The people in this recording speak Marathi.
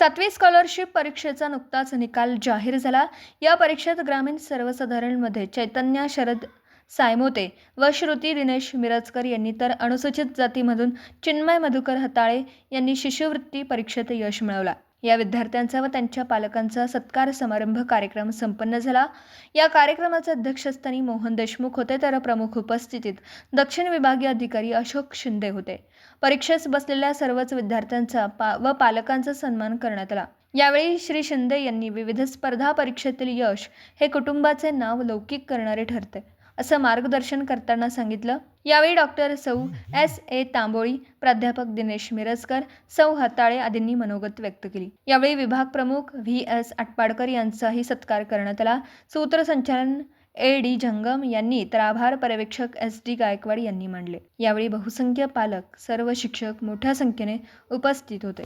7वी स्कॉलरशिप परीक्षेचा नुकताच निकाल जाहीर झाला। या परीक्षेत ग्रामीण सर्वसाधारणमध्ये चैतन्य शरद सायमोते व श्रुती दिनेश मिरजकर यांनी तर अनुसूचित जातीमधून चिन्मय मधुकर हताळे यांनी शिष्यवृत्ती परीक्षेत यश मिळवला। या विद्यार्थ्यांचा व त्यांच्या पालकांचा सत्कार समारंभ कार्यक्रम संपन्न झाला। या कार्यक्रमाचे अध्यक्षस्थानी मोहन देशमुख होते, तर प्रमुख उपस्थितीत दक्षिण विभागीय अधिकारी अशोक शिंदे होते। परीक्षेस बसलेल्या सर्वच विद्यार्थ्यांचा व पालकांचा सन्मान करण्यात आला। यावेळी श्री शिंदे यांनी विविध स्पर्धा परीक्षेतील यश हे कुटुंबाचे नाव लौकिक करणारे ठरते असं मार्गदर्शन करताना सांगितलं। यावेळी डॉक्टर सौ S.A. तांबोळी, प्राध्यापक दिनेश मिरजकर, सौ हताळे आदींनी मनोगत व्यक्त केली। यावेळी विभाग प्रमुख V.S. आटपाडकर यांचाही सत्कार करण्यात आला। सूत्रसंचालन A.D. जंगम यांनी तर आभार पर्यवेक्षक S.D. गायकवाड यांनी मांडले। यावेळी बहुसंख्य पालक, सर्व शिक्षक मोठ्या संख्येने उपस्थित होते।